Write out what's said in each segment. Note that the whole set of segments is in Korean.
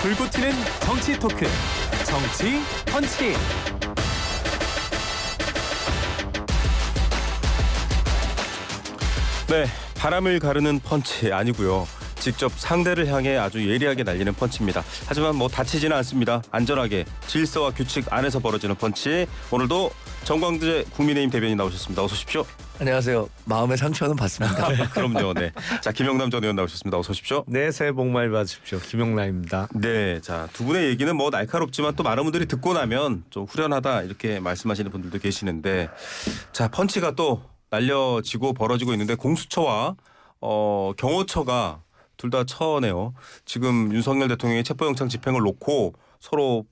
불꽃 튀는 정치 토크, 정치 펀치. 네, 바람을 가르는 펀치 아니고요. 직접 상대를 향해 아주 예리하게 날리는 펀치입니다. 하지만 다치지는 않습니다. 안전하게 질서와 규칙 안에서 벌어지는 펀치. 오늘도 정광재 국민의힘 대변인 나오셨습니다. 어서 오십시오. 안녕하세요. 마음의 상처는 받습니다. 그럼요. 네. 자, 김영남 전 의원 나오셨습니다. 어서 오십시오. 네, 새해 복 많이 받으십시오. 김영란입니다. 네, 자, 두 분의 얘기는 날카롭지만 또 많은 분들이 듣고 나면 좀 후련하다 이렇게 말씀하시는 분들도 계시는데, 자, 펀치가 또 날려지고 벌어지고 있는데 공수처와 경호처가 둘 다 처네요. 지금 윤석열 대통령의 체포영장 집행을 놓고 서로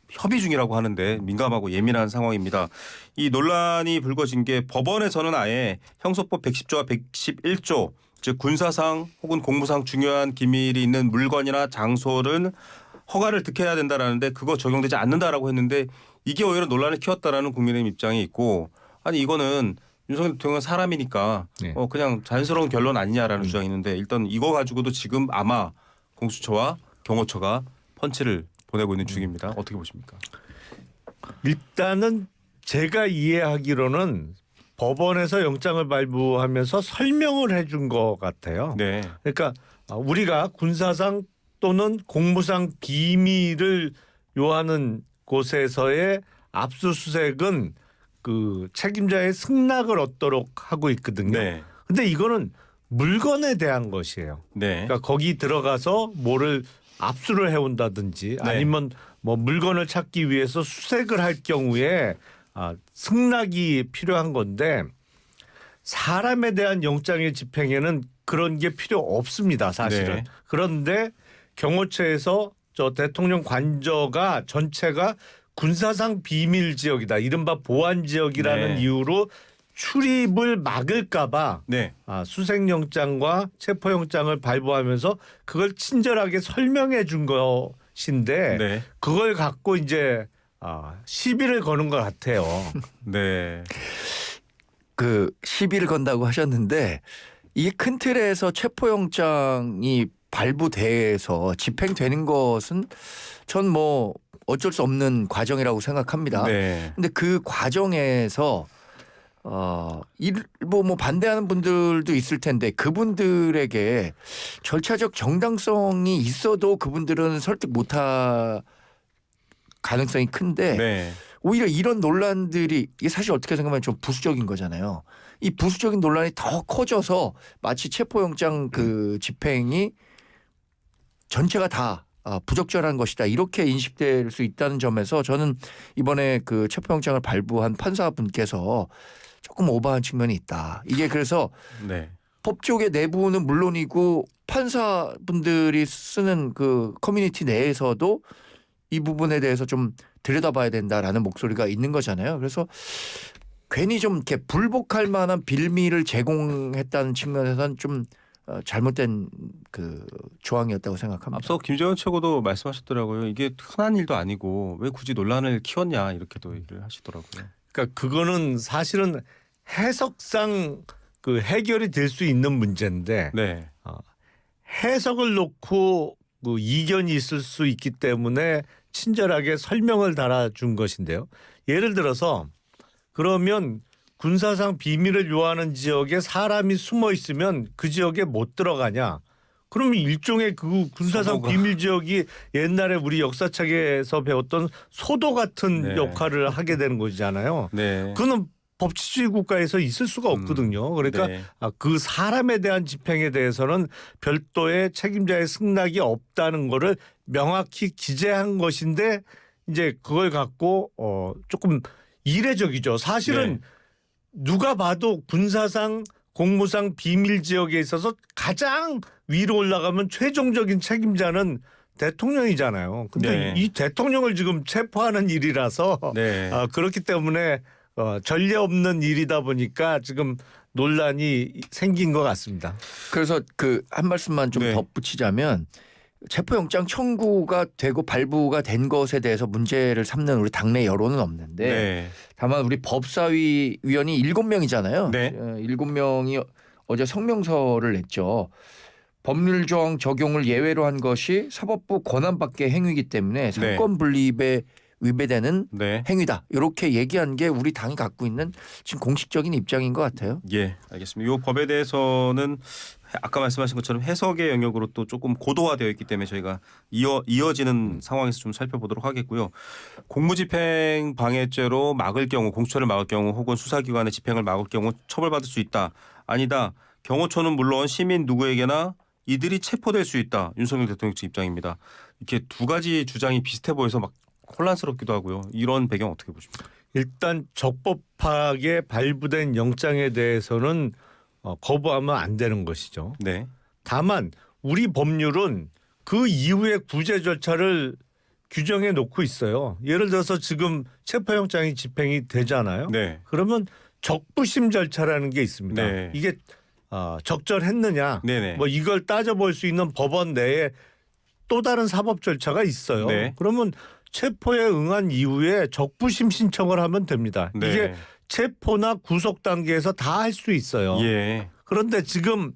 협의 중이라고 하는데 민감하고 예민한 상황입니다. 이 논란이 불거진 게 법원에서는 아예 형소법 110조와 111조 즉 군사상 혹은 공무상 중요한 기밀이 있는 물건이나 장소를 허가를 득해야 된다라는데 그거 적용되지 않는다라고 했는데 이게 오히려 논란을 키웠다라는 국민의힘 입장이 있고, 아니 이거는 윤석열 대통령은 사람이니까 네. 그냥 자연스러운 결론 아니냐라는 주장이 있는데, 일단 이거 가지고도 지금 아마 공수처와 경호처가 펀치를 보내고 있는 중입니다. 어떻게 보십니까? 일단은 제가 이해하기로는 법원에서 영장을 발부하면서 설명을 해준 것 같아요. 네. 그러니까 우리가 군사상 또는 공무상 비밀을 요하는 곳에서의 압수수색은 그 책임자의 승낙을 얻도록 하고 있거든요. 네. 근데 이거는 물건에 대한 것이에요. 네. 그러니까 거기 들어가서 뭐를 압수를 해온다든지 아니면 물건을 찾기 위해서 수색을 할 경우에 승낙이 필요한 건데, 사람에 대한 영장의 집행에는 그런 게 필요 없습니다, 사실은. 네. 그런데 경호처에서 저 대통령 관저가 전체가 군사상 비밀 지역이다, 이른바 보안 지역이라는 네. 이유로 출입을 막을까봐 네. 수색영장과 체포영장을 발부하면서 그걸 친절하게 설명해 준 것인데 네. 그걸 갖고 이제 시비를 거는 것 같아요. 네. 그 시비를 건다고 하셨는데 이 큰 틀에서 체포영장이 발부돼서 집행되는 것은 전 어쩔 수 없는 과정이라고 생각합니다. 네. 근데 그 과정에서 일부 반대하는 분들도 있을 텐데 그분들에게 절차적 정당성이 있어도 그분들은 설득 못할 가능성이 큰데 네. 오히려 이런 논란들이 이게 사실 어떻게 생각하면 좀 부수적인 거잖아요. 이 부수적인 논란이 더 커져서 마치 체포영장 그 집행이 전체가 다 부적절한 것이다 이렇게 인식될 수 있다는 점에서 저는 이번에 그 체포영장을 발부한 판사분께서 조금 오버한 측면이 있다. 이게 그래서 네. 법조계 내부는 물론이고 판사분들이 쓰는 그 커뮤니티 내에서도 이 부분에 대해서 좀 들여다봐야 된다라는 목소리가 있는 거잖아요. 그래서 괜히 좀 이렇게 불복할 만한 빌미를 제공했다는 측면에서는 좀 잘못된 그 조항이었다고 생각합니다. 앞서 김재원 최고도 말씀하셨더라고요. 이게 흔한 일도 아니고 왜 굳이 논란을 키웠냐 이렇게도 얘기를 하시더라고요. 그러니까 그거는 사실은 해석상 그 해결이 될 수 있는 문제인데 네. 해석을 놓고 그 이견이 있을 수 있기 때문에 친절하게 설명을 달아준 것인데요. 예를 들어서 그러면 군사상 비밀을 요하는 지역에 사람이 숨어 있으면 그 지역에 못 들어가냐? 그러면 일종의 그 군사상 소도가. 비밀 지역이 옛날에 우리 역사책에서 배웠던 소도 같은 네. 역할을 하게 되는 것이잖아요. 네. 그거는 법치주의 국가에서 있을 수가 없거든요. 그러니까 네. 그 사람에 대한 집행에 대해서는 별도의 책임자의 승낙이 없다는 거를 명확히 기재한 것인데 이제 그걸 갖고 조금 이례적이죠. 사실은 네. 누가 봐도 군사상 공무상 비밀 지역에 있어서 가장 위로 올라가면 최종적인 책임자는 대통령이잖아요. 근데 네. 이 대통령을 지금 체포하는 일이라서 네. 그렇기 때문에 전례 없는 일이다 보니까 지금 논란이 생긴 것 같습니다. 그래서 그 한 말씀만 좀 네. 덧붙이자면 체포영장 청구가 되고 발부가 된 것에 대해서 문제를 삼는 우리 당내 여론은 없는데 네. 다만 우리 법사위 위원이 7명이잖아요. 네. 7명이 어제 성명서를 냈죠. 법률 조항 적용을 예외로 한 것이 사법부 권한 밖의 행위이기 때문에 상권 분립에 위배되는 네. 행위다. 이렇게 얘기한 게 우리 당이 갖고 있는 지금 공식적인 입장인 것 같아요. 예, 알겠습니다. 이 법에 대해서는 아까 말씀하신 것처럼 해석의 영역으로 또 조금 고도화되어 있기 때문에 저희가 이어지는 상황에서 좀 살펴보도록 하겠고요. 공무집행 방해죄로 막을 경우, 공수처를 막을 경우 혹은 수사기관의 집행을 막을 경우 처벌받을 수 있다. 아니다. 경호처는 물론 시민 누구에게나 이들이 체포될 수 있다. 윤석열 대통령 측 입장입니다. 이렇게 두 가지 주장이 비슷해 보여서 막 혼란스럽기도 하고요. 이런 배경 어떻게 보십니까? 일단 적법하게 발부된 영장에 대해서는 거부하면 안 되는 것이죠. 네. 다만 우리 법률은 그 이후의 구제 절차를 규정해 놓고 있어요. 예를 들어서 지금 체포영장이 집행이 되잖아요. 네. 그러면 적부심 절차라는 게 있습니다. 네. 이게 적절했느냐, 네네. 뭐 이걸 따져볼 수 있는 법원 내에 또 다른 사법 절차가 있어요. 네. 그러면 체포에 응한 이후에 적부심 신청을 하면 됩니다. 네. 이게 체포나 구속 단계에서 다 할 수 있어요. 예. 그런데 지금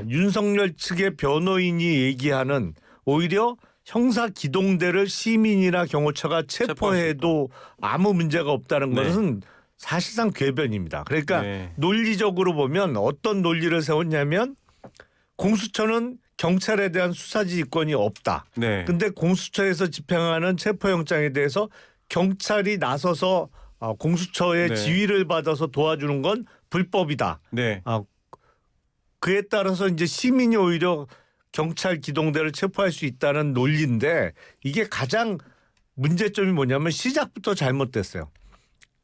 윤석열 측의 변호인이 얘기하는 오히려 형사 기동대를 시민이나 경호처가 체포해도 아무 문제가 없다는 네. 것은 사실상 궤변입니다. 그러니까 네. 논리적으로 보면 어떤 논리를 세웠냐면 공수처는 경찰에 대한 수사지휘권이 없다. 네. 근데 공수처에서 집행하는 체포영장에 대해서 경찰이 나서서 공수처의 네. 지휘를 받아서 도와주는 건 불법이다. 네. 그에 따라서 이제 시민이 오히려 경찰 기동대를 체포할 수 있다는 논리인데 이게 가장 문제점이 뭐냐면 시작부터 잘못됐어요.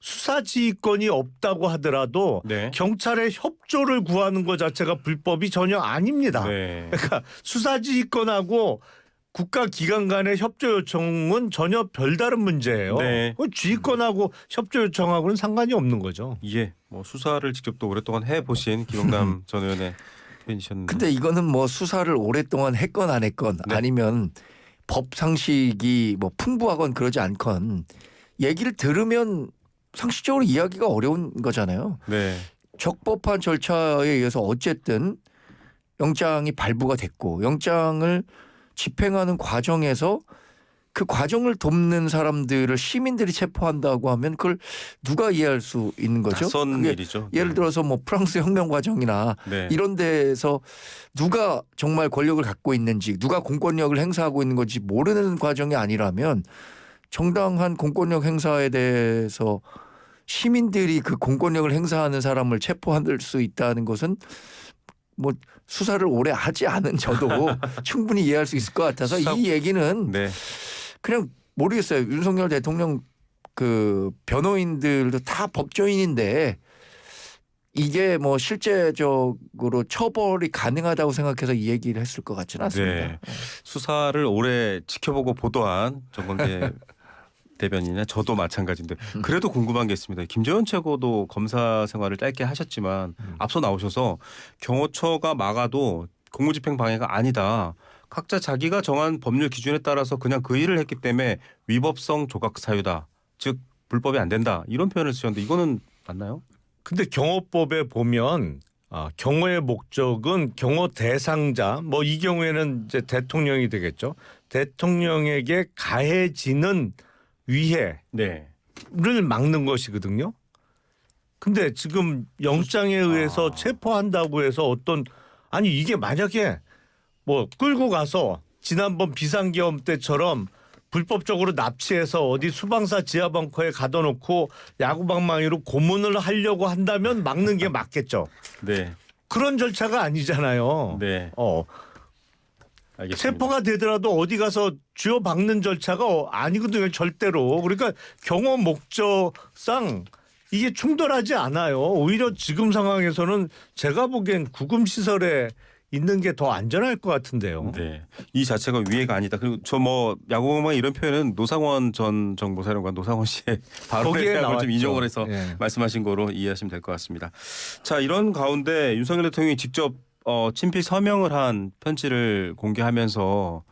수사지휘권이 없다고 하더라도 네. 경찰의 협조를 구하는 것 자체가 불법이 전혀 아닙니다. 네. 그러니까 수사지휘권하고 국가기관 간의 협조 요청은 전혀 별다른 문제예요. 네. 지휘권하고 협조 요청하고는 상관이 없는 거죠. 예. 뭐 수사를 직접 또 오랫동안 해 보신 김영남 전 의원의 표현이셨는데. 근데 이거는 뭐 수사를 오랫동안 했건 안 했건 네. 아니면 법 상식이 뭐 풍부하건 그러지 않건 얘기를 들으면 상식적으로 이야기가 어려운 거잖아요. 네. 적법한 절차에 의해서 어쨌든 영장이 발부가 됐고 영장을 집행하는 과정에서 그 과정을 돕는 사람들을 시민들이 체포한다고 하면 그걸 누가 이해할 수 있는 거죠? 낯선 그게 일이죠. 예를 들어서 뭐 프랑스 혁명 과정이나 네. 이런 데에서 누가 정말 권력을 갖고 있는지 누가 공권력을 행사하고 있는 건지 모르는 과정이 아니라면 정당한 공권력 행사에 대해서 시민들이 그 공권력을 행사하는 사람을 체포할 수 있다는 것은 뭐 수사를 오래 하지 않은 저도 충분히 이해할 수 있을 것 같아서 이 얘기는 네. 그냥 모르겠어요. 윤석열 대통령 그 변호인들도 다 법조인인데 이게 뭐 실제적으로 처벌이 가능하다고 생각해서 이 얘기를 했을 것 같지는 않습니다. 네. 수사를 오래 지켜보고 보도한 정건재 대변인이나 저도 마찬가지인데 그래도 궁금한 게 있습니다. 김재원 최고도 검사 생활을 짧게 하셨지만 앞서 나오셔서 경호처가 막아도 공무집행 방해가 아니다. 각자 자기가 정한 법률 기준에 따라서 그냥 그 일을 했기 때문에 위법성 조각 사유다. 즉 불법이 안 된다. 이런 표현을 쓰셨는데 이거는 맞나요? 근데 경호법에 보면 경호의 목적은 경호 대상자 뭐 이 경우에는 이제 대통령이 되겠죠. 대통령에게 가해지는 위해를 네. 막는 것이거든요. 근데 지금 영장에 의해서 체포한다고 해서 아니 이게 만약에 뭐 끌고 가서 지난번 비상계엄 때처럼 불법적으로 납치해서 어디 수방사 지하벙커에 가둬놓고 야구방망이로 고문을 하려고 한다면 막는 게 맞겠죠. 네. 그런 절차가 아니잖아요. 네. 알겠습니다. 체포가 되더라도 어디 가서 쥐어박는 절차가 아니거든요. 절대로. 그러니까 경호 목적상 이게 충돌하지 않아요. 오히려 지금 상황에서는 제가 보기엔 구금시설에 있는 게 더 안전할 것 같은데요. 네. 이 자체가 위해가 아니다. 그리고 저 뭐 야구방망이 이런 표현은 노상원 전 정보사령관 노상원 씨의 발언에 거기에 대한 걸 나왔죠. 좀 인용을 해서 예. 말씀하신 거로 이해하시면 될 것 같습니다. 자, 이런 가운데 윤석열 대통령이 직접 친필 서명을 한 편지를 공개하면서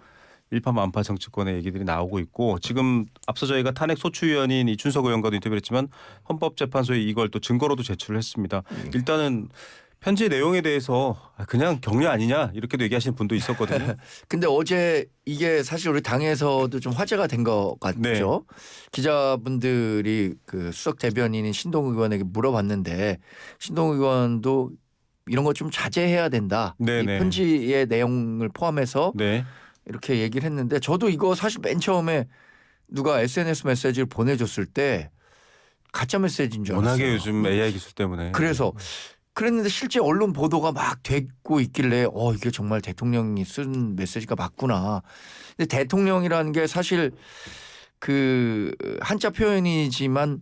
일파만파 정치권의 얘기들이 나오고 있고 지금 앞서 저희가 탄핵 소추위원인 이춘석 의원과도 인터뷰를 했지만 헌법재판소에 이걸 또 증거로도 제출을 했습니다. 일단은 편지 내용에 대해서 그냥 격려 아니냐 이렇게도 얘기하시는 분도 있었거든요. 근데 어제 이게 사실 우리 당에서도 좀 화제가 된 것 같죠. 네. 기자분들이 그 수석 대변인인 신동욱 의원에게 물어봤는데 신동욱 의원도 이런 거 좀 자제해야 된다. 네, 이 네. 편지의 내용을 포함해서 네. 이렇게 얘기를 했는데 저도 이거 사실 맨 처음에 누가 SNS 메시지를 보내줬을 때 가짜 메시지인 줄 알았어요. 워낙에 요즘 AI 기술 때문에. 그래서 그랬는데 실제 언론 보도가 막 되고 있길래 이게 정말 대통령이 쓴 메시지가 맞구나. 근데 대통령이라는 게 사실 그 한자 표현이지만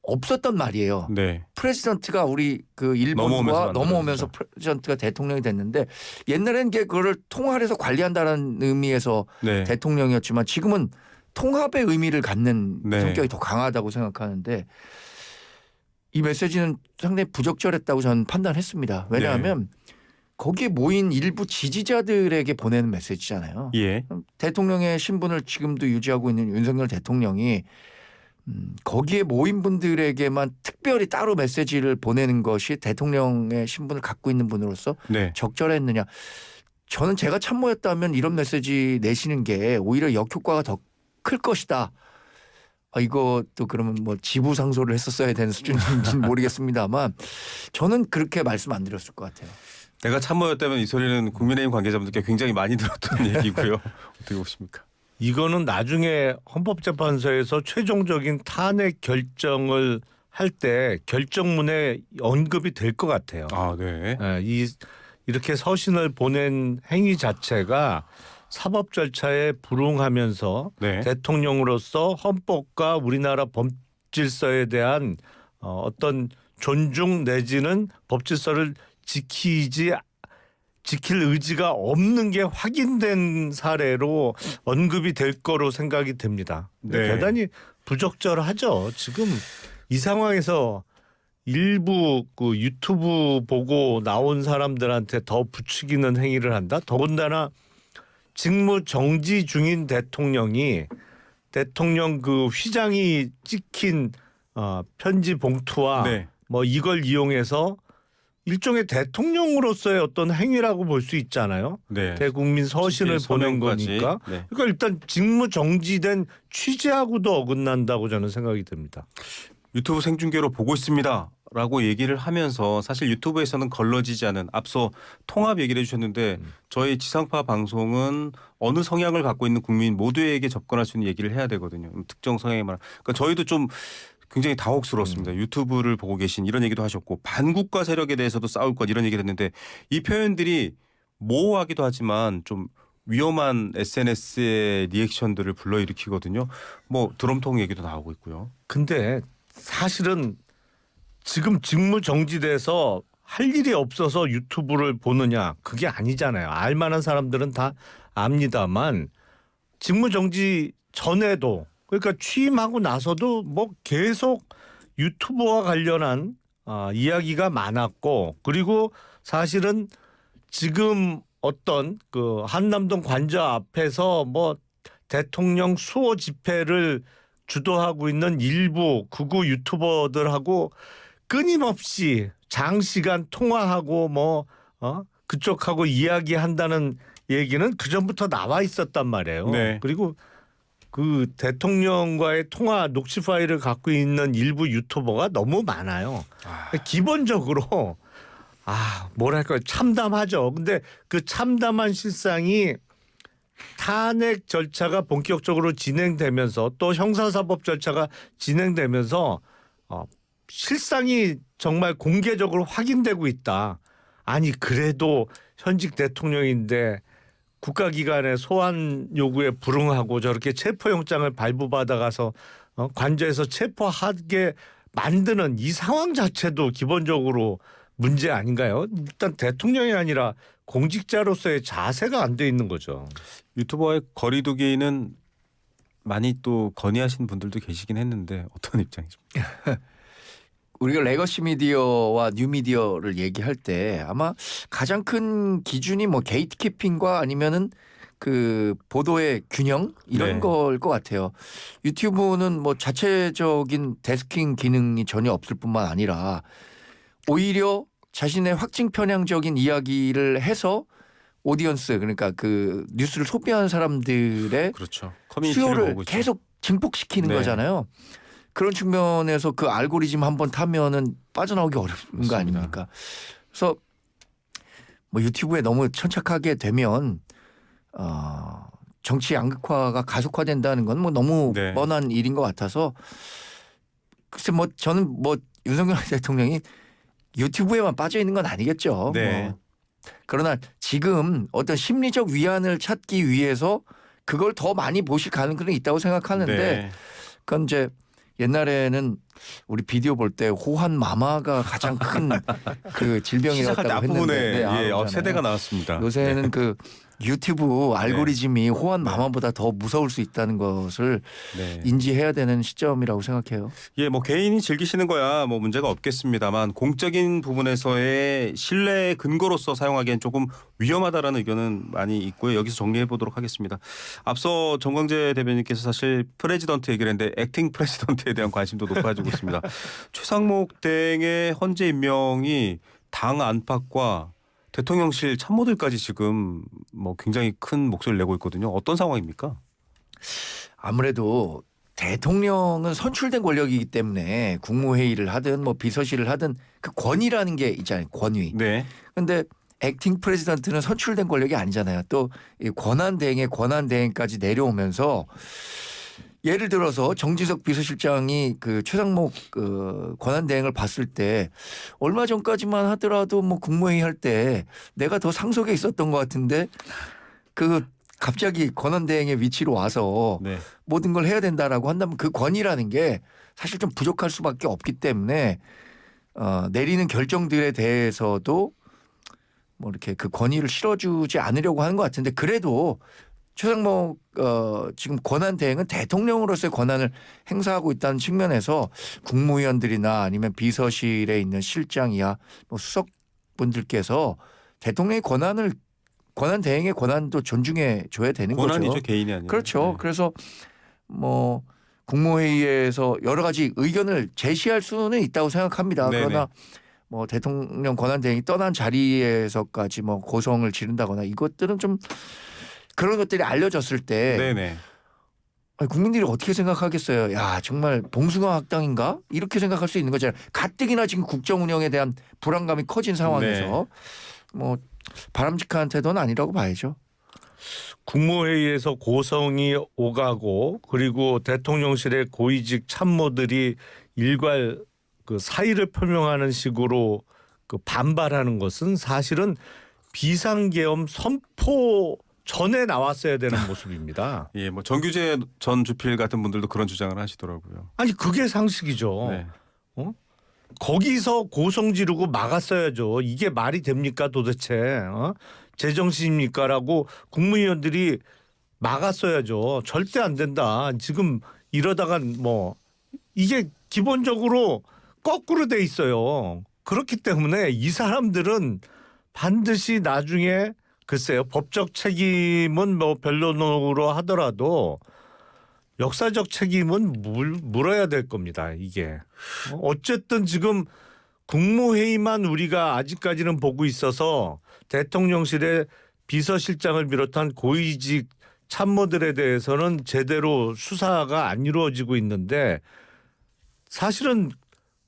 없었던 말이에요. 네. 프레지던트가 우리 그 일본과 넘어오면서 넘어오면서 만들어졌죠. 프레지던트가 대통령이 됐는데 옛날에는 그거를 통할해서 관리한다는 의미에서 네. 대통령이었지만 지금은 통합의 의미를 갖는 네. 성격이 더 강하다고 생각하는데 이 메시지는 상당히 부적절했다고 저는 판단했습니다. 왜냐하면 거기에 모인 일부 지지자들에게 보내는 메시지잖아요. 예. 대통령의 신분을 지금도 유지하고 있는 윤석열 대통령이 거기에 모인 분들에게만 특별히 따로 메시지를 보내는 것이 대통령의 신분을 갖고 있는 분으로서 네. 적절했느냐. 저는 제가 참모였다면 이런 메시지 내시는 게 오히려 역효과가 더 클 것이다. 이것도 그러면 뭐 지부상소를 했었어야 되는 수준인지는 모르겠습니다만 저는 그렇게 말씀 안 드렸을 것 같아요. 내가 참모였다면 이 소리는 국민의힘 관계자분들께 굉장히 많이 들었던 얘기고요. 어떻게 보십니까? 이거는 나중에 헌법재판소에서 최종적인 탄핵 결정을 할 때 결정문에 언급이 될 것 같아요. 아, 네. 이렇게 서신을 보낸 행위 자체가 사법 절차에 불응하면서 네. 대통령으로서 헌법과 우리나라 법질서에 대한 어떤 존중 내지는 법질서를 지킬 의지가 없는 게 확인된 사례로 언급이 될 거로 생각이 됩니다. 네. 대단히 부적절하죠. 지금 이 상황에서 일부 그 유튜브 보고 나온 사람들한테 더 부추기는 행위를 한다. 더군다나 직무 정지 중인 대통령이 대통령 그 휘장이 찍힌 편지 봉투와 네. 뭐 이걸 이용해서 일종의 대통령으로서의 어떤 행위라고 볼 수 있잖아요. 네. 대국민 서신을 보낸 서명까지. 거니까. 네. 그러니까 일단 직무 정지된 취지하고도 어긋난다고 저는 생각이 듭니다. 유튜브 생중계로 보고 있습니다라고 얘기를 하면서 사실 유튜브에서는 걸러지지 않은 앞서 통합 얘기를 해주셨는데 저희 지상파 방송은 어느 성향을 갖고 있는 국민 모두에게 접근할 수 있는 얘기를 해야 되거든요. 특정 성향에만. 그러니까 저희도 좀 굉장히 당혹스러웠습니다. 유튜브를 보고 계신 이런 얘기도 하셨고 반국가 세력에 대해서도 싸울 것 이런 얘기를 했는데 이 표현들이 모호하기도 하지만 좀 위험한 SNS의 리액션들을 불러일으키거든요. 뭐 드럼통 얘기도 나오고 있고요. 근데 사실은 지금 직무 정지돼서 할 일이 없어서 유튜브를 보느냐 그게 아니잖아요. 알만한 사람들은 다 압니다만 직무 정지 전에도 그러니까 취임하고 나서도 뭐 계속 유튜브와 관련한 이야기가 많았고 그리고 사실은 지금 어떤 그 한남동 관저 앞에서 뭐 대통령 수호 집회를 주도하고 있는 일부 극우 유튜버들하고 끊임없이 장시간 통화하고 뭐 그쪽하고 이야기한다는 얘기는 그 전부터 나와 있었단 말이에요. 네. 그리고 그 대통령과의 통화 녹취 파일을 갖고 있는 일부 유튜버가 너무 많아요. 기본적으로 뭐랄까 참담하죠. 근데 그 참담한 실상이 탄핵 절차가 본격적으로 진행되면서 또 형사사법 절차가 진행되면서 실상이 정말 공개적으로 확인되고 있다. 아니 그래도 현직 대통령인데 국가기관의 소환 요구에 불응하고 저렇게 체포영장을 발부받아가서 관저에서 체포하게 만드는 이 상황 자체도 기본적으로 문제 아닌가요? 일단 대통령이 아니라 공직자로서의 자세가 안 돼 있는 거죠. 유튜버의 거리두기는 많이 또 건의하시는 분들도 계시긴 했는데 어떤 입장이십니까? 우리가 레거시 미디어와 뉴 미디어를 얘기할 때 아마 가장 큰 기준이 뭐 게이트키핑과 아니면은 그 보도의 균형 이런 네. 걸 것 같아요. 유튜브는 뭐 자체적인 데스킹 기능이 전혀 없을 뿐만 아니라 오히려 자신의 확증 편향적인 이야기를 해서 오디언스 그러니까 그 뉴스를 소비하는 사람들의 그렇죠. 커뮤니티를 수요를 모으고 있죠. 계속 증폭시키는 네. 거잖아요. 그런 측면에서 그 알고리즘 한번 타면은 빠져나오기 어려운 거 맞습니다. 아닙니까? 그래서 뭐 유튜브에 너무 천착하게 되면 정치 양극화가 가속화된다는 건 뭐 너무 네. 뻔한 일인 것 같아서 글쎄 뭐 저는 뭐 윤석열 대통령이 유튜브에만 빠져 있는 건 아니겠죠. 네. 뭐. 그러나 지금 어떤 심리적 위안을 찾기 위해서 그걸 더 많이 보실 가능성이 있다고 생각하는데 네. 그건 이제 옛날에는 우리 비디오 볼 때 호환 마마가 가장 큰 그 시작할 때 질병이었다고 앞부분에 했는데 네, 알잖아요. 세대가 나왔습니다. 요새는 그 유튜브 알고리즘이 호환 마마보다 더 무서울 수 있다는 것을 네. 인지해야 되는 시점이라고 생각해요. 예, 뭐 개인이 즐기시는 거야 뭐 문제가 없겠습니다만 공적인 부분에서의 신뢰 근거로서 사용하기엔 조금 위험하다라는 의견은 많이 있고요. 여기서 정리해 보도록 하겠습니다. 앞서 정광재 대변인께서 사실 프레지던트 얘기를 했는데 액팅 프레지던트에 대한 관심도 높아지고 있습니다. 최상목 대행의 헌재 임명이 당 안팎과 대통령실 참모들까지 지금 뭐 굉장히 큰 목소리를 내고 있거든요. 어떤 상황입니까? 아무래도 대통령은 선출된 권력이기 때문에 국무회의를 하든 뭐 비서실을 하든 그 권위라는 게 있잖아요. 권위. 네. 근데 액팅 프레지던트는 선출된 권력이 아니잖아요. 또 이 권한 대행의 권한 대행까지 내려오면서 예를 들어서 정진석 비서실장이 그 최상목 그 권한 대행을 봤을 때 얼마 전까지만 하더라도 뭐 국무회의 할 때 내가 더 상속에 있었던 것 같은데 그 갑자기 권한 대행의 위치로 와서 네. 모든 걸 해야 된다라고 한다면 그 권위라는 게 사실 좀 부족할 수밖에 없기 때문에 내리는 결정들에 대해서도 뭐 이렇게 그 권위를 실어주지 않으려고 하는 것 같은데 그래도 최상목 지금 권한 대행은 대통령으로서의 권한을 행사하고 있다는 측면에서 국무위원들이나 아니면 비서실에 있는 실장이야 뭐 수석분들께서 대통령의 권한 대행의 권한도 존중해 줘야 되는 권한이죠, 거죠. 개인이 아니라. 그렇죠. 네. 그래서 뭐 국무회의에서 여러 가지 의견을 제시할 수는 있다고 생각합니다. 네네. 그러나 뭐 대통령 권한 대행이 떠난 자리에서까지 뭐 고성을 지른다거나 이것들은 좀 그런 것들이 알려졌을 때 네네. 아니, 국민들이 어떻게 생각하겠어요? 야 정말 봉숭아 학당인가? 이렇게 생각할 수 있는 거잖아요. 가뜩이나 지금 국정 운영에 대한 불안감이 커진 상황에서 뭐 바람직한 태도는 아니라고 봐야죠. 국무회의에서 고성이 오가고 그리고 대통령실의 고위직 참모들이 일괄 그 사의를 표명하는 식으로 그 반발하는 것은 사실은 비상계엄 선포 전에 나왔어야 되는 모습입니다. 예, 뭐 정규재 전 주필 같은 분들도 그런 주장을 하시더라고요. 아니 그게 상식이죠. 네. 거기서 고성 지르고 막았어야죠. 이게 말이 됩니까 도대체? 제정신입니까라고 국무위원들이 막았어야죠. 절대 안 된다. 지금 이러다간 뭐 이게 기본적으로 거꾸로 돼 있어요. 그렇기 때문에 이 사람들은 반드시 나중에 글쎄요. 법적 책임은 뭐 변론으로 하더라도 역사적 책임은 물어야 될 겁니다. 이게. 어쨌든 지금 국무회의만 우리가 아직까지는 보고 있어서 대통령실의 비서실장을 비롯한 고위직 참모들에 대해서는 제대로 수사가 안 이루어지고 있는데 사실은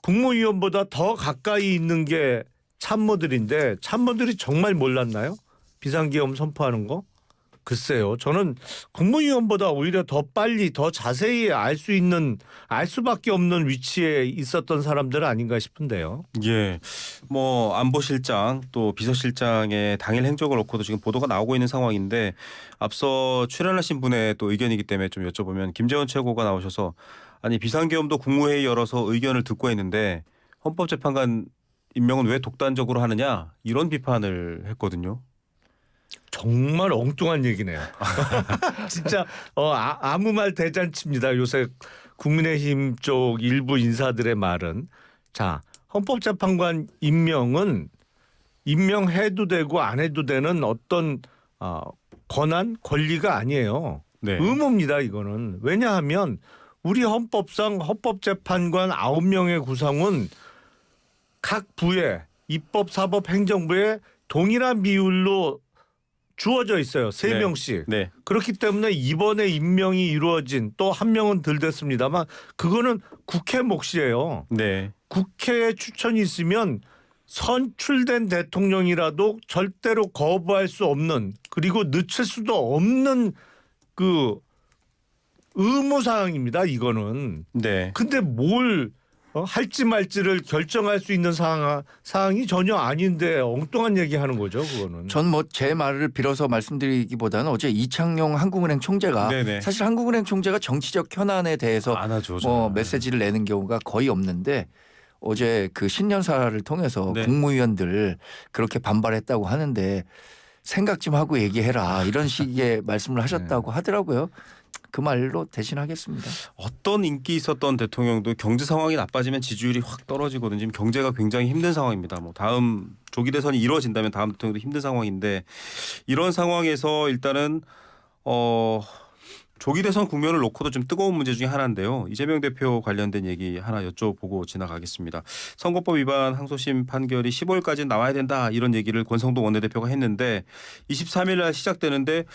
국무위원보다 더 가까이 있는 게 참모들인데 참모들이 정말 몰랐나요? 비상계엄 선포하는 거? 글쎄요. 저는 국무위원보다 오히려 더 빨리 더 자세히 알 수밖에 없는 위치에 있었던 사람들 아닌가 싶은데요. 예, 뭐 안보실장 또 비서실장의 당일 행적을 놓고도 지금 보도가 나오고 있는 상황인데 앞서 출연하신 분의 또 의견이기 때문에 좀 여쭤보면 김재원 최고가 나오셔서 아니 비상계엄도 국무회의 열어서 의견을 듣고 했는데 헌법재판관 임명은 왜 독단적으로 하느냐 이런 비판을 했거든요. 정말 엉뚱한 얘기네요. 진짜 아무 말 대잔치입니다. 요새 국민의힘 쪽 일부 인사들의 말은 자 헌법재판관 임명은 임명해도 되고 안 해도 되는 어떤 권한 권리가 아니에요. 네. 의무입니다. 이거는 왜냐하면 우리 헌법상 헌법재판관 9명의 구성은 각 부에 입법, 사법, 행정부에 동일한 비율로 주어져 있어요. 세 네. 명씩. 네. 그렇기 때문에 이번에 임명이 이루어진 또 한 명은 덜 됐습니다만 그거는 국회 몫이에요. 네. 국회에 추천이 있으면 선출된 대통령이라도 절대로 거부할 수 없는 그리고 늦출 수도 없는 그 의무사항입니다. 이거는. 네. 근데 뭘 할지 말지를 결정할 수 있는 사항이 전혀 아닌데 엉뚱한 얘기하는 거죠. 그거는. 전 뭐 제 말을 빌어서 말씀드리기보다는 어제 이창용 한국은행 총재가 네네. 사실 한국은행 총재가 정치적 현안에 대해서 안 하죠. 뭐 메시지를 내는 경우가 거의 없는데 어제 그 신년사를 통해서 네. 국무위원들 그렇게 반발했다고 하는데 생각 좀 하고 얘기해라 이런 식의 말씀을 하셨다고 하더라고요. 그 말로 대신하겠습니다. 어떤 인기 있었던 대통령도 경제 상황이 나빠지면 지지율이 확 떨어지거든요. 지금 경제가 굉장히 힘든 상황입니다. 뭐 다음 조기 대선이 이루어진다면 다음 대통령도 힘든 상황인데 이런 상황에서 일단은 조기 대선 국면을 놓고도 좀 뜨거운 문제 중에 하나인데요. 이재명 대표 관련된 얘기 하나 여쭤보고 지나가겠습니다. 선거법 위반 항소심 판결이 15일까지 나와야 된다 이런 얘기를 권성동 원내대표가 했는데 23일 날 시작되는데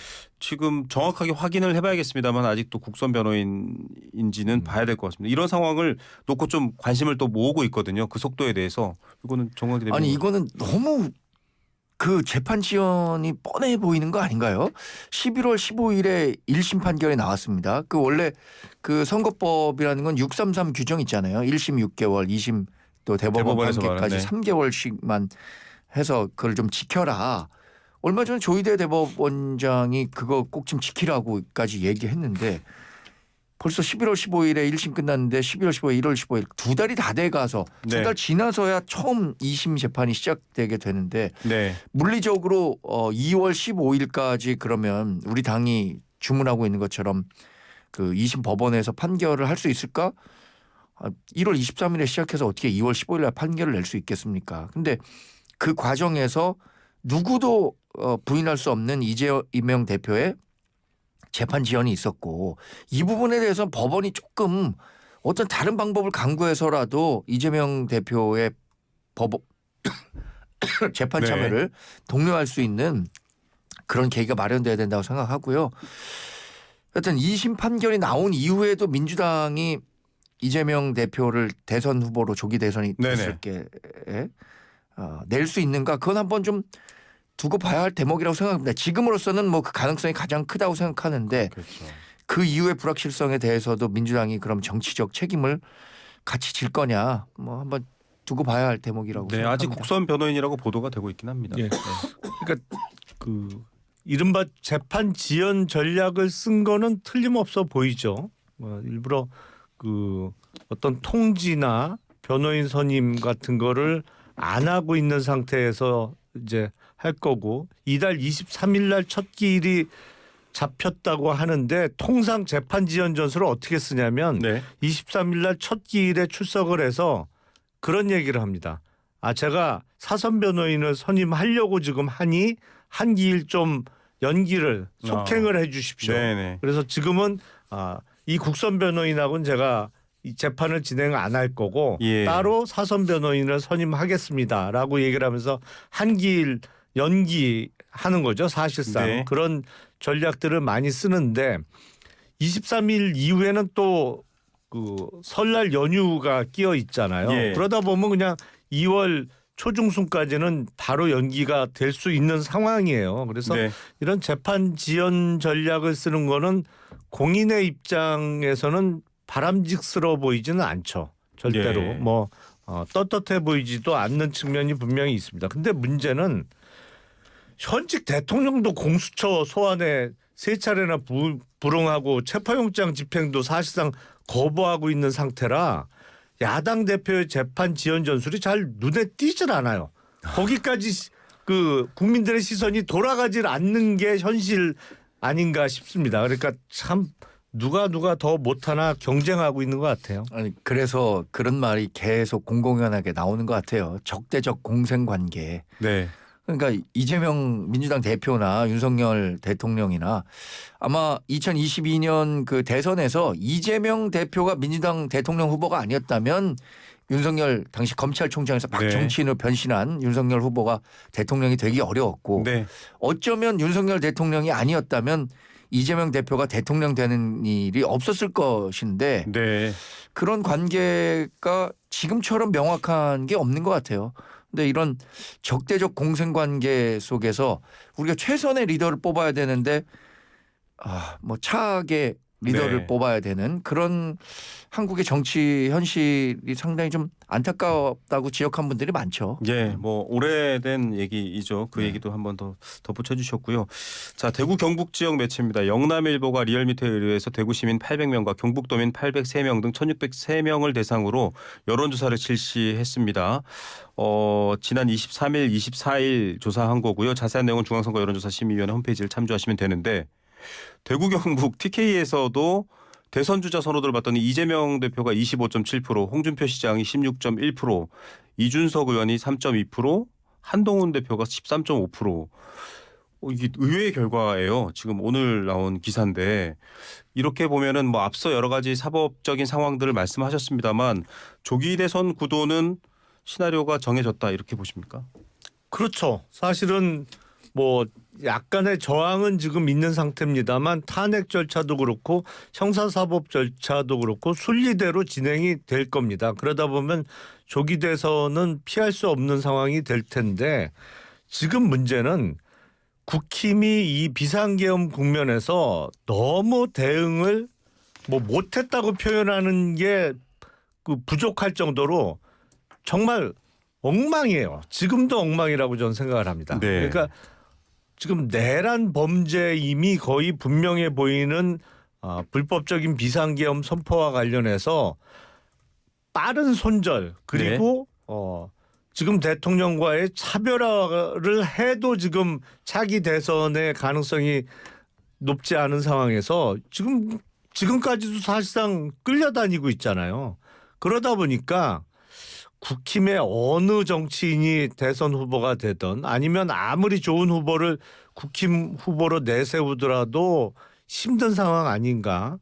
지금 정확하게 확인을 해봐야겠습니다만 아직도 국선 변호인인지는 봐야 될 것 같습니다. 이런 상황을 놓고 좀 관심을 또 모으고 있거든요. 그 속도에 대해서. 이거는 정확히 되는 아니 이거는 너무 그 재판 지연이 뻔해 보이는 거 아닌가요? 11월 15일에 1심 판결이 나왔습니다. 그 원래 그 선거법이라는 건 633 규정 있잖아요. 1심 6개월, 2심 또 대법원 대법원에서 판결까지 말하네. 3개월씩만 해서 그걸 좀 지켜라. 얼마 전에 조희대 대법원장이 그거 꼭 좀 지키라고까지 얘기했는데 벌써 11월 15일에 1심 끝났는데 11월 15일, 1월 15일 두 달이 다 돼 가서 네. 두 달 지나서야 처음 2심 재판이 시작되게 되는데 네. 물리적으로 2월 15일까지 그러면 우리 당이 주문하고 있는 것처럼 그 2심 법원에서 판결을 할 수 있을까? 1월 23일에 시작해서 어떻게 2월 15일 날 판결을 낼 수 있겠습니까? 근데 그 과정에서 누구도 부인할 수 없는 이재명 대표의 재판 지연이 있었고 이 부분에 대해서 법원이 조금 어떤 다른 방법을 강구해서라도 이재명 대표의 재판 네. 참여를 독려할 수 있는 그런 계기가 마련돼야 된다고 생각하고요. 하여튼 2심 판결이 나온 이후에도 민주당이 이재명 대표를 대선 후보로 조기 대선이 됐을 때 낼 수 있는가 그건 한번 좀 두고 봐야 할 대목이라고 생각합니다. 지금으로서는 뭐 그 가능성이 가장 크다고 생각하는데 그렇죠. 그 이후의 불확실성에 대해서도 민주당이 그럼 정치적 책임을 같이 질 거냐 뭐 한번 두고 봐야 할 대목이라고 네, 생각합니다. 아직 국선 변호인이라고 보도가 되고 있긴 합니다. 예. 그러니까 그 이른바 재판 지연 전략을 쓴 거는 틀림없어 보이죠. 일부러 그 어떤 통지나 변호인 선임 같은 거를 안 하고 있는 상태에서 이제 할 거고 이달 23일 날 첫 기일이 잡혔다고 하는데 통상 재판 지연 전술을 어떻게 쓰냐면 네. 23일 날 첫 기일에 출석을 해서 그런 얘기를 합니다. 제가 사선 변호인을 선임하려고 지금 하니 한 기일 좀 연기를 속행을 해 주십시오. 네네. 그래서 지금은 이 국선 변호인하고는 제가 이 재판을 진행 안 할 거고 예. 따로 사선 변호인을 선임하겠습니다라고 얘기를 하면서 한 기일 연기하는 거죠. 사실상 네. 그런 전략들을 많이 쓰는데 23일 이후에는 또 그 설날 연휴가 끼어 있잖아요. 예. 그러다 보면 그냥 2월 초중순까지는 바로 연기가 될 수 있는 상황이에요. 그래서 네. 이런 재판 지연 전략을 쓰는 거는 공인의 입장에서는 바람직스러워 보이지는 않죠. 절대로 예. 뭐 떳떳해 보이지도 않는 측면이 분명히 있습니다. 근데 문제는 현직 대통령도 공수처 소환에 세 차례나 불응하고 체포영장 집행도 사실상 거부하고 있는 상태라 야당 대표의 재판 지연 전술이 잘 눈에 띄질 않아요. 거기까지 그 국민들의 시선이 돌아가질 않는 게 현실 아닌가 싶습니다. 그러니까 참 누가 더 못하나 경쟁하고 있는 것 같아요. 아니 그래서 그런 말이 계속 공공연하게 나오는 것 같아요. 적대적 공생관계. 네. 그러니까 이재명 민주당 대표나 윤석열 대통령이나 아마 2022년 그 대선에서 이재명 대표가 민주당 대통령 후보가 아니었다면 윤석열 당시 검찰총장에서 막 네. 정치인으로 변신한 윤석열 후보가 대통령이 되기 어려웠고 네. 어쩌면 윤석열 대통령이 아니었다면 이재명 대표가 대통령 되는 일이 없었을 것인데 네. 그런 관계가 지금처럼 명확한 게 없는 것 같아요. 근데 이런 적대적 공생 관계 속에서 우리가 최선의 리더를 뽑아야 되는데 뭐 차악의 리더를 네. 뽑아야 되는 그런 한국의 정치 현실이 상당히 좀 안타깝다고 지적한 분들이 많죠. 예, 뭐 오래된 얘기이죠. 그 네. 얘기도 한 번 더 덧붙여 주셨고요. 자, 대구 경북 지역 매체입니다. 영남일보가 리얼미터에 의뢰해서 대구 시민 800명과 경북도민 803명 등 1603명을 대상으로 여론조사를 실시했습니다. 지난 23일, 24일 조사한 거고요. 자세한 내용은 중앙선거 여론조사심의위원회 홈페이지를 참조하시면 되는데 대구 경북 TK에서도 대선 주자 선호도를 봤더니 이재명 대표가 25.7%, 홍준표 시장이 16.1%, 이준석 의원이 3.2%, 한동훈 대표가 13.5%. 이게 의외의 결과예요. 지금 오늘 나온 기사인데 이렇게 보면은 뭐 앞서 여러 가지 사법적인 상황들을 말씀하셨습니다만 조기 대선 구도는 시나리오가 정해졌다 이렇게 보십니까? 그렇죠. 사실은 뭐 약간의 저항은 지금 있는 상태입니다만 탄핵 절차도 그렇고 형사사법 절차도 그렇고 순리대로 진행이 될 겁니다. 그러다 보면 조기 대선은 피할 수 없는 상황이 될 텐데 지금 문제는 국힘이 이 비상계엄 국면에서 너무 대응을 뭐 못했다고 표현하는 게 그 부족할 정도로 정말 엉망이에요. 지금도 엉망이라고 저는 생각을 합니다. 네. 그러니까 지금 내란 범죄임이 거의 분명해 보이는 불법적인 비상계엄 선포와 관련해서 빠른 손절 그리고 지금 대통령과의 차별화를 해도 지금 차기 대선의 가능성이 높지 않은 상황에서 지금까지도 사실상 끌려다니고 있잖아요. 그러다 보니까 국힘의 어느 정치인이 대선 후보가 되든 아니면 아무리 좋은 후보를 국힘 후보로 내세우더라도 힘든 상황 아닌가.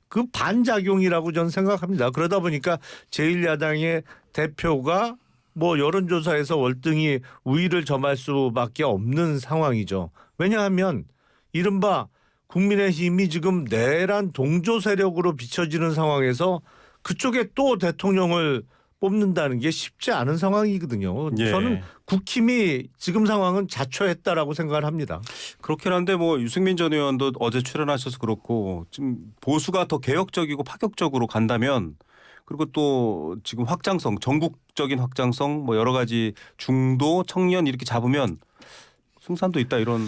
그 반작용이라고 저는 생각합니다. 그러다 보니까 제1야당의 대표가 뭐 여론조사에서 월등히 우위를 점할 수밖에 없는 상황이죠. 왜냐하면 이른바 국민의힘이 지금 내란 동조 세력으로 비춰지는 상황에서 그쪽에 또 대통령을 뽑는다는 게 쉽지 않은 상황이거든요. 예. 저는 국힘이 지금 상황은 자초했다라고 생각을 합니다. 그렇긴 한데 뭐 유승민 전 의원도 어제 출연하셔서 그렇고 지금 보수가 더 개혁적이고 파격적으로 간다면 그리고 또 지금 확장성, 전국적인 확장성 뭐 여러 가지 중도, 청년 이렇게 잡으면 승산도 있다 이런.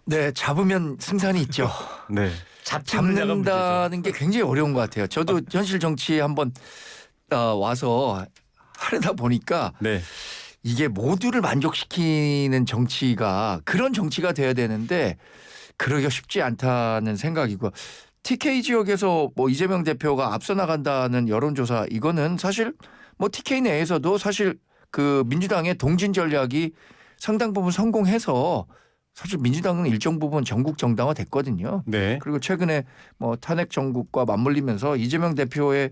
네, 잡으면 승산이 있죠. 네. 잡는다는 게 굉장히 어려운 것 같아요. 저도 현실 정치에 한번 와서 하려다 보니까 네. 이게 모두를 만족시키는 정치가 그런 정치가 돼야 되는데 그러기가 쉽지 않다는 생각이고 TK 지역에서 뭐 이재명 대표가 앞서 나간다는 여론조사 이거는 사실 뭐 TK 내에서도 사실 그 민주당의 동진 전략이 상당 부분 성공해서 사실 민주당은 일정 부분 전국 정당화 됐거든요. 네. 그리고 최근에 뭐 탄핵 정국과 맞물리면서 이재명 대표의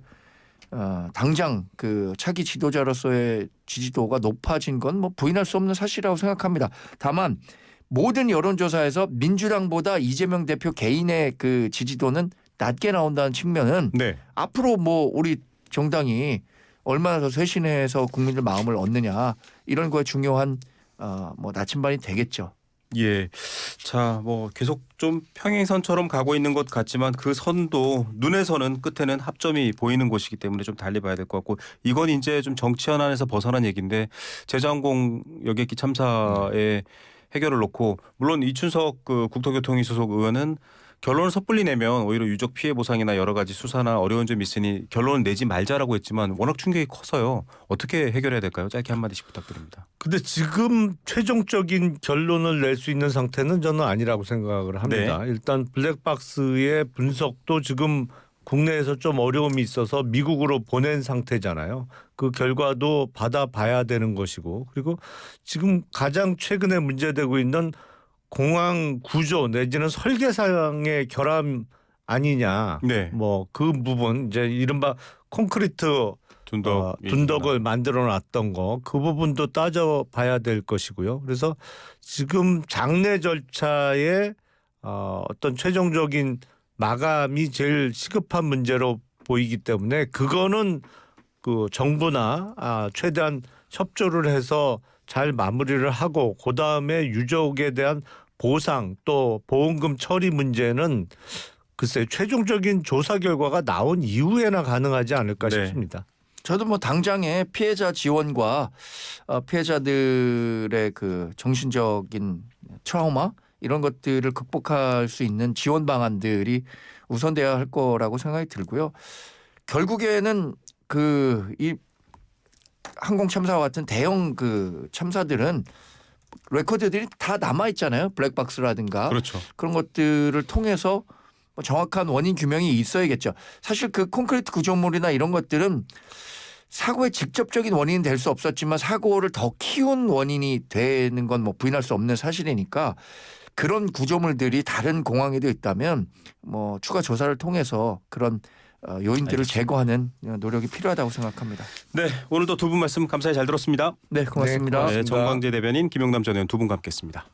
당장 그 차기 지도자로서의 지지도가 높아진 건 뭐 부인할 수 없는 사실이라고 생각합니다. 다만 모든 여론조사에서 민주당보다 이재명 대표 개인의 그 지지도는 낮게 나온다는 측면은 네. 앞으로 뭐 우리 정당이 얼마나 더 쇄신해서 국민들 마음을 얻느냐 이런 거에 중요한 뭐 나침반이 되겠죠. 예. 자, 뭐 계속 좀 평행선처럼 가고 있는 것 같지만 그 선도 눈에서는 끝에는 합점이 보이는 곳이기 때문에 좀 달리 봐야 될 것 같고 이건 이제 좀 정치 현안에서 벗어난 얘기인데 제장공 여객기 참사의 해결을 놓고 물론 이춘석 그 국토교통위 소속 의원은 결론을 섣불리 내면 오히려 유족 피해 보상이나 여러 가지 수사나 어려운 점이 있으니 결론을 내지 말자라고 했지만 워낙 충격이 커서요. 어떻게 해결해야 될까요? 짧게 한마디씩 부탁드립니다. 근데 지금 최종적인 결론을 낼 수 있는 상태는 저는 아니라고 생각을 합니다. 네. 일단 블랙박스의 분석도 지금 국내에서 좀 어려움이 있어서 미국으로 보낸 상태잖아요. 그 결과도 받아봐야 되는 것이고 그리고 지금 가장 최근에 문제되고 있는 공항 구조 내지는 설계상의 결함 아니냐. 네. 뭐 그 부분 이제 이른바 콘크리트 둔덕을 만들어 놨던 거 그 부분도 따져봐야 될 것이고요. 그래서 지금 장례 절차에 어떤 최종적인 마감이 제일 시급한 문제로 보이기 때문에 그거는 그 정부나 최대한 협조를 해서 잘 마무리를 하고 그다음에 유족에 대한 보상 또 보험금 처리 문제는 글쎄 최종적인 조사 결과가 나온 이후에나 가능하지 않을까 네. 싶습니다. 저도 뭐 당장에 피해자 지원과 피해자들의 그 정신적인 트라우마 이런 것들을 극복할 수 있는 지원 방안들이 우선돼야 할 거라고 생각이 들고요. 결국에는 이 항공 참사와 같은 대형 그 참사들은 레코드들이 다 남아 있잖아요. 블랙박스라든가 그렇죠. 그런 것들을 통해서 뭐 정확한 원인 규명이 있어야겠죠. 사실 그 콘크리트 구조물이나 이런 것들은 사고의 직접적인 원인은 될 수 없었지만 사고를 더 키운 원인이 되는 건 뭐 부인할 수 없는 사실이니까 그런 구조물들이 다른 공항에도 있다면 뭐 추가 조사를 통해서 그런 요인들을 제거하는 노력이 필요하다고 생각합니다. 네, 오늘도 두 분 말씀 감사히 잘 들었습니다. 네, 고맙습니다. 네, 네, 정광재 대변인 김용남 전 의원 두 분과 함께했습니다.